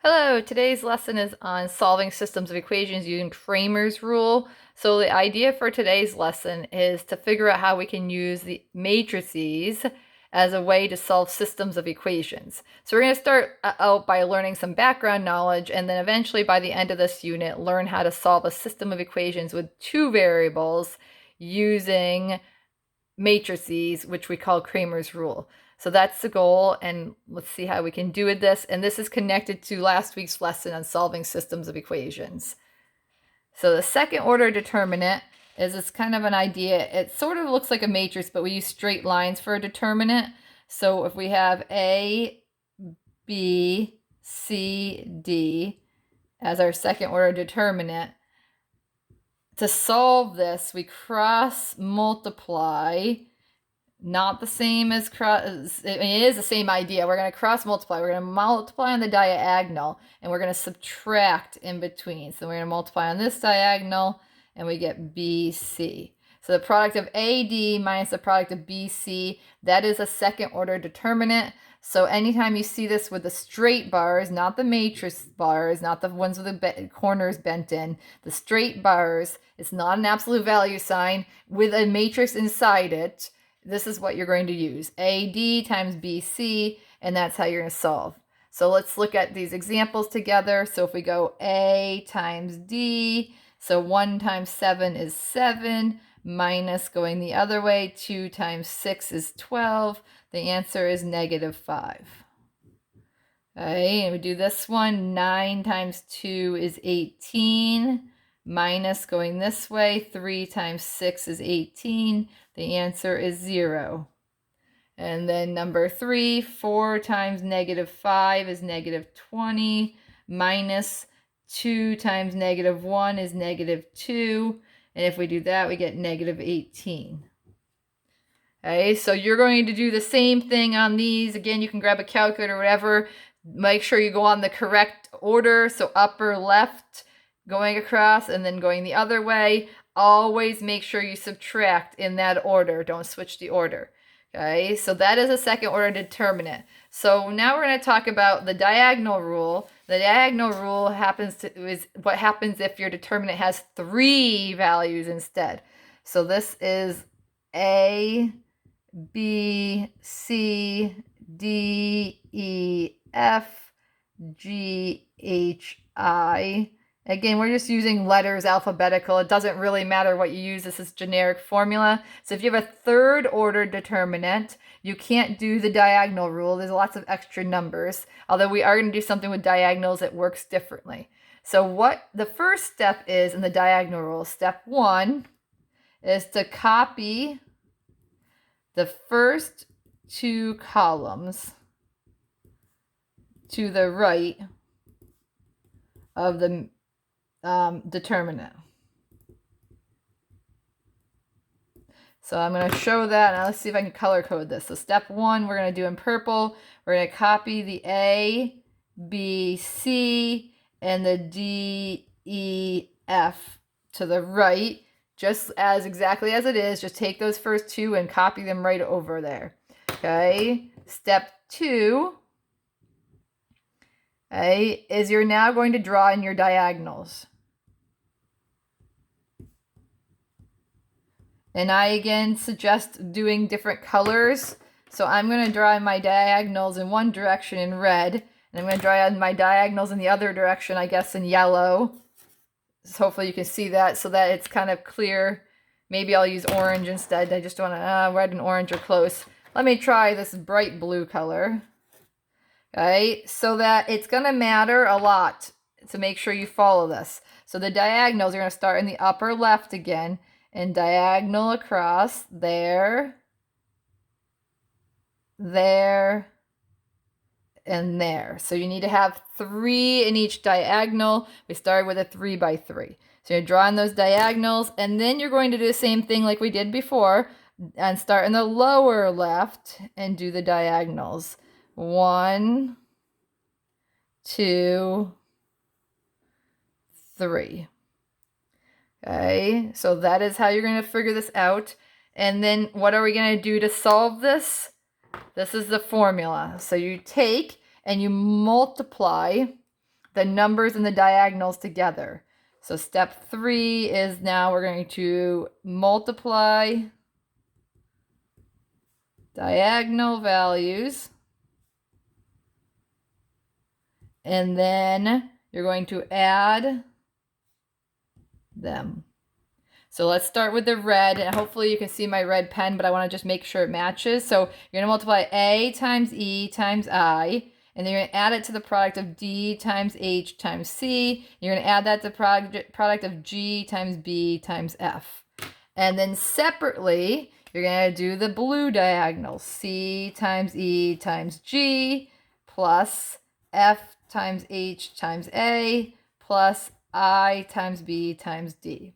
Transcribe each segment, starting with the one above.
Hello, today's lesson is on solving systems of equations using Cramer's rule. So the idea for today's lesson is to figure out how we can use the matrices as a way to solve systems of equations. So we're going to start out by learning some background knowledge, and then eventually by the end of this unit, learn how to solve a system of equations with two variables using matrices, which we call Cramer's rule. So that's the goal, and let's see how we can do with this. And this is connected to last week's lesson on solving systems of equations. So the second order determinant is it's kind of an idea. It sort of looks like a matrix, but we use straight lines for a determinant. So if we have A, B, C, D as our second order determinant, to solve this, we cross multiply. Not the same as cross, it is the same idea. We're going to cross multiply. We're going to multiply on the diagonal, and we're going to subtract in between. So we're going to multiply on this diagonal, and we get BC. So the product of AD minus the product of BC, that is a second order determinant. So anytime you see this with the straight bars, not the matrix bars, not the ones with the corners bent in, the straight bars, it's not an absolute value sign with a matrix inside it. This is what you're going to use, AD times BC, and that's how you're going to solve. So let's look at these examples together. So if we go A times D, so 1 times 7 is 7, minus going the other way, 2 times 6 is 12. The answer is negative 5. Okay, and we do this one, 9 times 2 is 18, minus going this way, 3 times 6 is 18. The answer is 0. And then number 3, 4 times negative 5 is negative 20, minus 2 times negative 1 is negative 2. And if we do that, we get negative 18. Okay, so you're going to do the same thing on these. Again, you can grab a calculator or whatever. Make sure you go on the correct order. So upper left going across and then going the other way. Always make sure you subtract in that order. Don't switch the order. Okay, so that is a second order determinant. So now we're going to talk about the diagonal rule. The diagonal rule is what happens if your determinant has 3 values instead. So this is A, B, C, D, E, F, G, H, I. Again, we're just using letters alphabetical. It doesn't really matter what you use. This is generic formula. So if you have a third order determinant, you can't do the diagonal rule. There's lots of extra numbers. Although we are going to do something with diagonals that works differently. So what the first step is in the diagonal rule, step 1, is to copy the first 2 columns to the right of the determinant. So I'm going to show that. Now let's see if I can color code this. So step 1, we're going to do in purple. We're going to copy the A, B, C, and the D, E, F to the right, just as exactly as it is. Just take those first 2 and copy them right over there. Okay. Step 2, okay, is you're now going to draw in your diagonals. And I again suggest doing different colors. So I'm going to draw my diagonals in one direction in red, and I'm going to draw my diagonals in the other direction, I guess, in yellow. So hopefully you can see that so that it's kind of clear. Maybe I'll use orange instead. I just want to, red and orange are close. Let me try this bright blue color. Okay, so that it's going to matter a lot to make sure you follow this. So the diagonals are going to start in the upper left again, and diagonal across there, there, and there. So you need to have 3 in each diagonal. We started with a 3 by 3. So you're drawing those diagonals, and then you're going to do the same thing like we did before, and start in the lower left and do the diagonals. 1, 2, 3. Okay, so that is how you're going to figure this out. And then what are we going to do to solve this? This is the formula. So you take and you multiply the numbers and the diagonals together. So step 3 is now we're going to multiply diagonal values, and then you're going to add them. So let's start with the red, and hopefully you can see my red pen, but I want to just make sure it matches. So you're going to multiply A times E times I, and then you're going to add it to the product of D times H times C. You're going to add that to the product of G times B times F. And then separately, you're going to do the blue diagonal, C times E times G plus F times H times A plus I times B times D.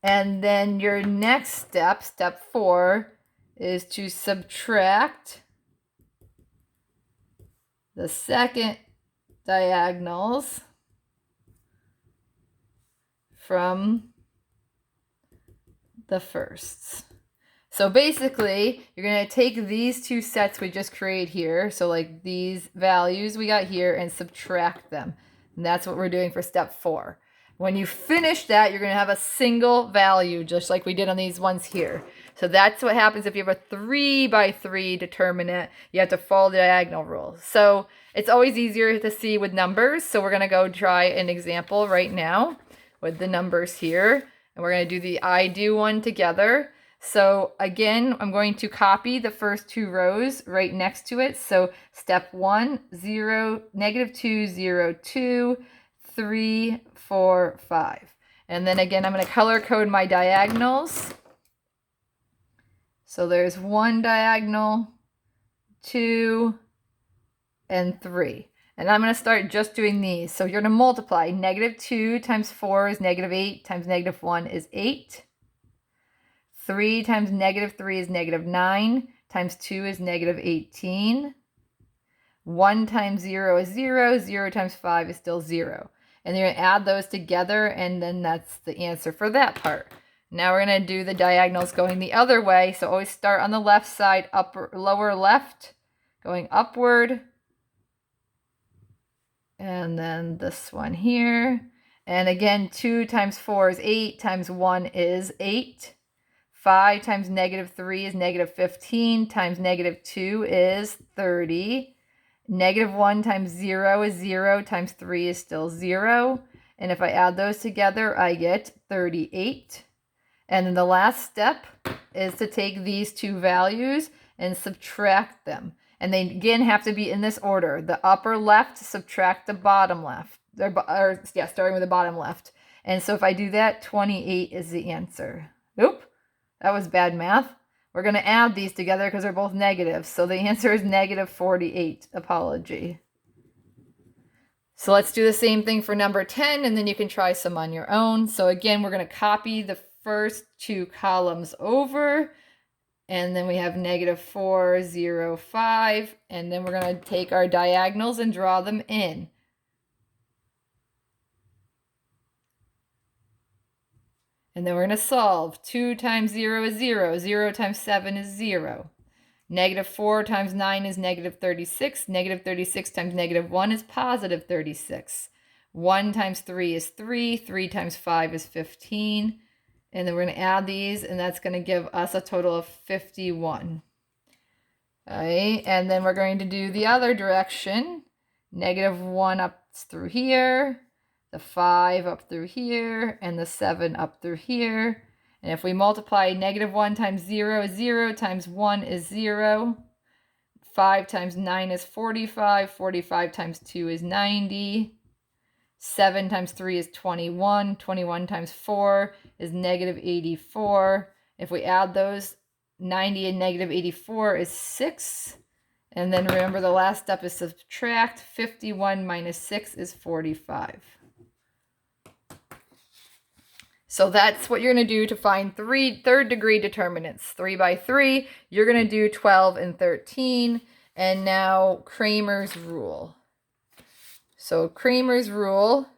And then your next step, step 4, is to subtract the second diagonals from the firsts. So basically, you're going to take these two sets we just created here, so like these values we got here, and subtract them. And that's what we're doing for step 4. When you finish that, you're going to have a single value, just like we did on these ones here. So that's what happens if you have a 3 by 3 determinant. You have to follow the diagonal rule. So it's always easier to see with numbers. So we're going to go try an example right now with the numbers here. And we're going to do the I do one together. So again, I'm going to copy the first 2 rows right next to it. So step 1, 0, -2, 0, 2, 3, 4, 5. And then again, I'm going to color code my diagonals. So there's 1 diagonal, 2, and 3. And I'm going to start just doing these. So you're going to multiply. -2 times 4 is -8 times -1 is 8. 3 times -3 is -9 times 2 is -18. 1 times 0 is 0. 0 times 5 is still 0. And you're going to add those together, and then that's the answer for that part. Now we're going to do the diagonals going the other way. So always start on the left side, upper, lower left, going upward. And then this one here. And again, 2 times 4 is 8, times 1 is 8. 5 times -3 is -15, times -2 is 30. -1 times 0 is 0, times 3 is still 0. And if I add those together, I get 38. And then the last step is to take these 2 values and subtract them. And they again have to be in this order. The upper left subtract the bottom left. Starting with the bottom left. And so if I do that, 28 is the answer. Oop, that was bad math. We're going to add these together because they're both negative. So the answer is -48. Apology. So let's do the same thing for number 10, and then you can try some on your own. So again, we're going to copy the first 2 columns over. And then we have -4, 0, 5. And then we're going to take our diagonals and draw them in. And then we're going to solve. 2 times 0 is 0. 0 times 7 is 0. -4 times 9 is -36. -36 times -1 is +36. 1 times 3 is 3. 3 times 5 is 15. And then we're going to add these, and that's going to give us a total of 51. All right, and then we're going to do the other direction. -1 up through here, the 5 up through here, and the 7 up through here. And if we multiply -1 times 0 is 0, times 1 is 0. 5 times 9 is 45. 45 times 2 is 90. 7 times 3 is 21. 21 times 4 is -84. If we add those, 90 and -84 is 6. And then remember the last step is subtract. 51 minus 6 is 45. So that's what you're going to do to find 3 third-degree determinants. 3 by 3, you're going to do 12 and 13. And now Cramer's rule. So Cramer's rule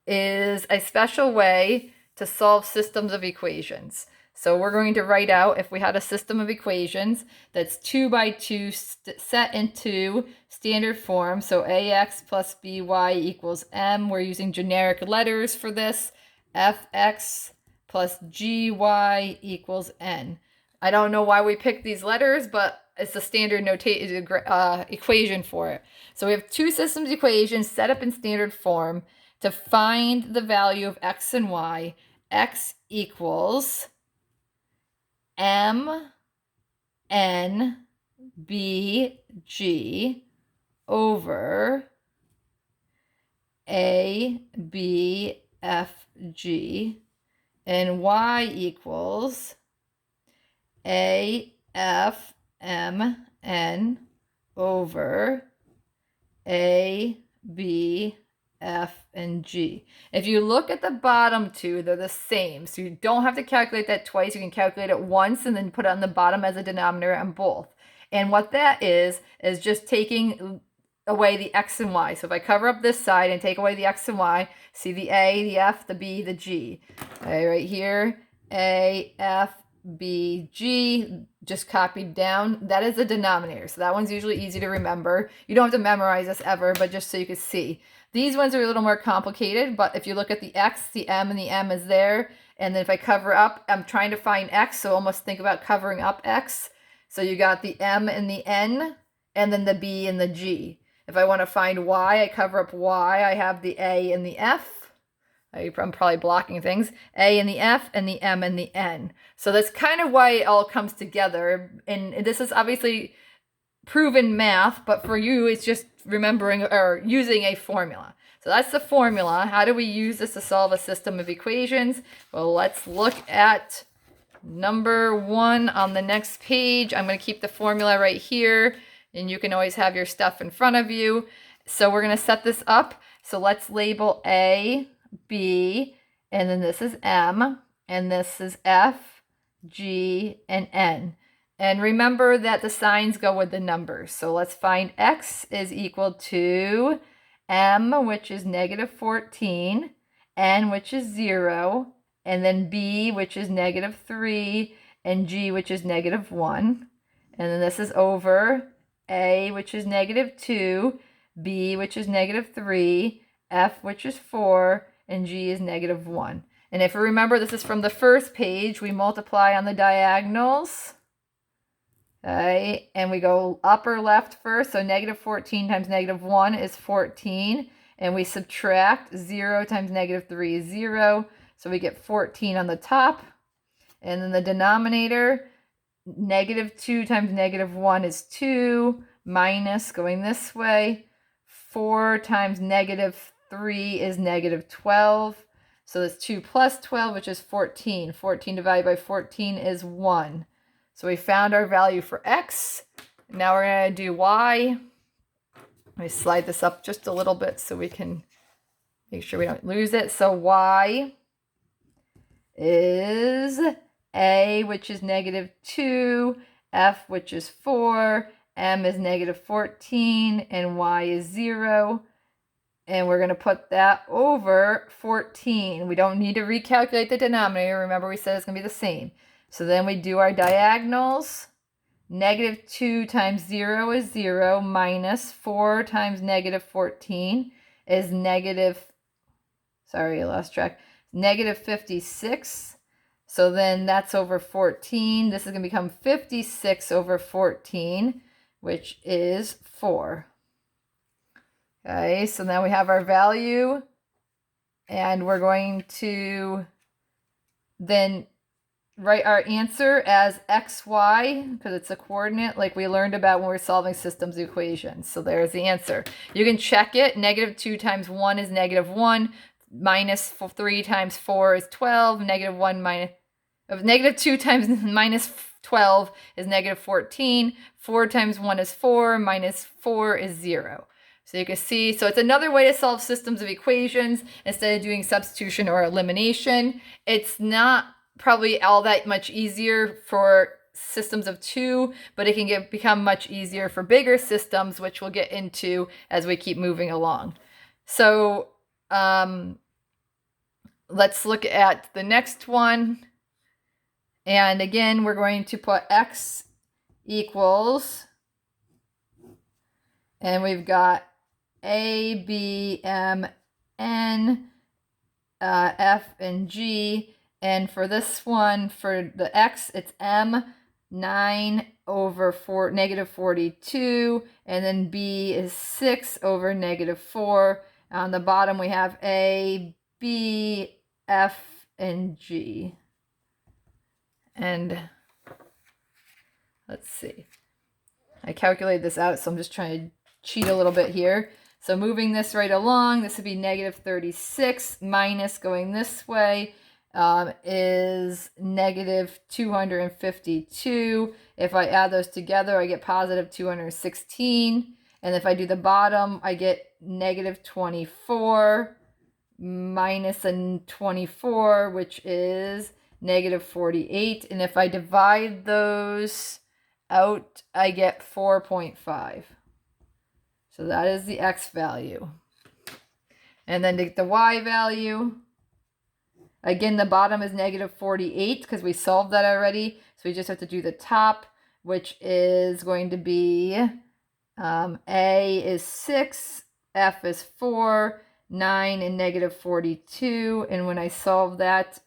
is a special way to solve systems of equations. So we're going to write out, if we had a system of equations that's 2 by 2 set into standard form, so ax plus by equals m. We're using generic letters for this. Fx plus gy equals n. I don't know why we picked these letters, but it's a standard equation for it. So we have two systems equations set up in standard form to find the value of x and y. X equals m n b g over a b f g, and y equals a f m n over a b f and g. If you look at the bottom two, they're the same. So you don't have to calculate that twice. You can calculate it once and then put it on the bottom as a denominator on both. And what that is just taking away the x and y. So if I cover up this side and take away the x and y, see the a, the f, the b, the g. Okay, right here, a, f, b, g, just copied down. That is the denominator. So that one's usually easy to remember. You don't have to memorize this ever, but just so you can see. These ones are a little more complicated, but if you look at the x, the m, and the m is there. And then if I cover up, I'm trying to find x, so almost think about covering up x. So you got the m and the n, and then the b and the g. If I want to find y, I cover up y. I have the a and the f. I'm probably blocking things. A and the F and the M and the N. So that's kind of why it all comes together. And this is obviously proven math, but for you, it's just remembering or using a formula. So that's the formula. How do we use this to solve a system of equations? Well, let's look at number 1 on the next page. I'm going to keep the formula right here, and you can always have your stuff in front of you. So we're going to set this up. So let's label A, B, and then this is M, and this is F, G, and N. And remember that the signs go with the numbers. So let's find X is equal to M, which is negative 14, N, which is 0, and then B, which is negative 3, and G, which is negative 1. And then this is over A, which is negative 2, B, which is negative 3, F, which is 4, and G is negative 1. And if you remember, this is from the first page. We multiply on the diagonals. Okay, and we go upper left first. So negative 14 times negative 1 is 14. And we subtract 0 times negative 3 is 0. So we get 14 on the top. And then the denominator, negative 2 times negative 1 is 2. Minus, going this way, 4 times negative 3 is negative 12. So that's 2 plus 12, which is 14. 14 divided by 14 is 1. So we found our value for x. Now we're going to do y. Let me slide this up just a little bit so we can make sure we don't lose it. So y is A, which is negative 2, F, which is 4, M is negative 14, and Y is 0. And we're going to put that over 14. We don't need to recalculate the denominator. Remember, we said it's going to be the same. So then we do our diagonals. Negative 2 times 0 is 0, minus 4 times negative 14 is negative, sorry, I lost track, negative 56. So then that's over 14. This is going to become 56 over 14, which is 4. Okay, so now we have our value, and we're going to then write our answer as xy, because it's a coordinate like we learned about when we were solving systems equations. So there's the answer. You can check it. Negative 2 times 1 is negative 1. Minus 3 times 4 is 12. Negative 1 minus... Negative 2 times minus 12 is negative 14. 4 times 1 is 4. Minus 4 is 0. So you can see, so it's another way to solve systems of equations instead of doing substitution or elimination. It's not probably all that much easier for systems of 2, but it can become much easier for bigger systems, which we'll get into as we keep moving along. So let's look at the next one. And again, we're going to put x equals, and we've got A, B, M, N, F, and G. And for this one, for the x, it's M, 9 over negative 42. And then B is 6 over negative 4. On the bottom, we have A, B, F, and G. And let's see. I calculated this out, so I'm just trying to cheat a little bit here. So moving this right along, this would be negative 36 minus going this way is negative 252. If I add those together, I get positive 216. And if I do the bottom, I get negative 24 minus a 24, which is negative 48. And if I divide those out, I get 4.5. So that is the x value. And then to get the y value, again, the bottom is negative 48 because we solved that already. So we just have to do the top, which is going to be A is 6, F is 4, 9, and negative 42. And when I solve that,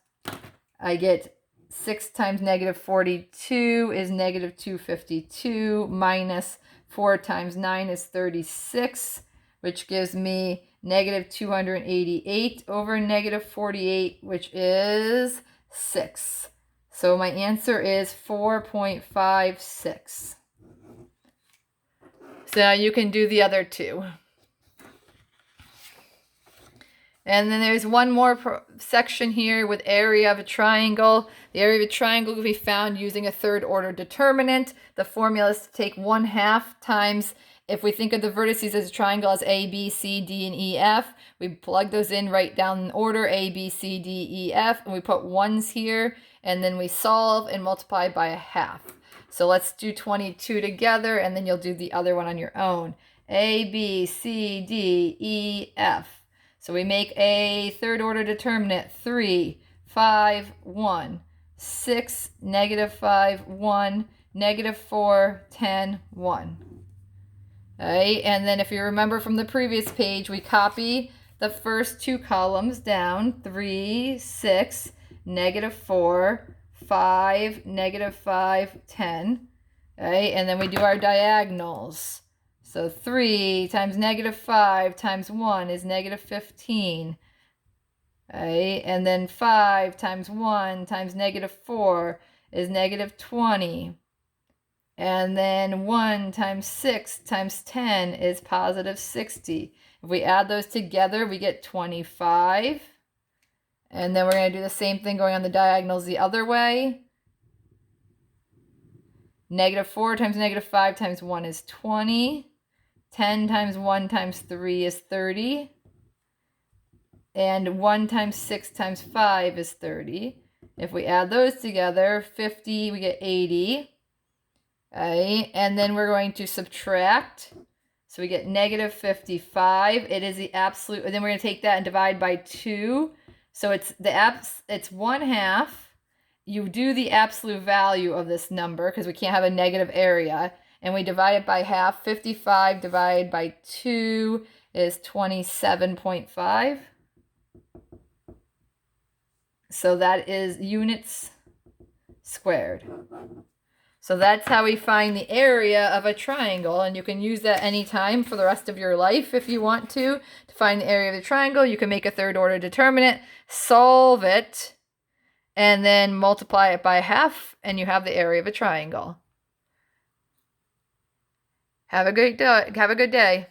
I get 6 times negative 42 is negative 252 minus 4 times 9 is 36, which gives me negative 288 over negative 48, which is 6. So my answer is 4.56. So you can do the other two. And then there's one more section here with area of a triangle. The area of a triangle can be found using a third order determinant. The formula is to take 1/2 times, if we think of the vertices as a triangle as A, B, C, D, and E, F, we plug those in right down in order, A, B, C, D, E, F, and we put 1s here, and then we solve and multiply by 1/2. So let's do 22 together, and then you'll do the other one on your own. A, B, C, D, E, F. So we make a third order determinant, 3, 5, 1, 6, negative 5, 1, negative 4, 10, 1. All right, and then if you remember from the previous page, we copy the first two columns down, 3, 6, negative 4, 5, negative 5, 10. All right, and then we do our diagonals. So 3 times negative 5 times 1 is negative 15. Right? And then 5 times 1 times negative 4 is negative 20. And then 1 times 6 times 10 is positive 60. If we add those together, we get 25. And then we're going to do the same thing going on the diagonals the other way. Negative 4 times negative 5 times 1 is 20. 10 times 1 times 3 is 30. And 1 times 6 times 5 is 30. If we add those together, 50, we get 80. Okay, and then we're going to subtract. So we get negative 55. It is the absolute, and then we're going to take that and divide by 2. So it's 1/2. You do the absolute value of this number because we can't have a negative area. And we divide it by 1/2. 55 divided by 2 is 27.5. So that is units squared. So that's how we find the area of a triangle. And you can use that anytime for the rest of your life if you want to find the area of the triangle. You can make a third order determinant, solve it, and then multiply it by 1/2, and you have the area of a triangle. Have a good day.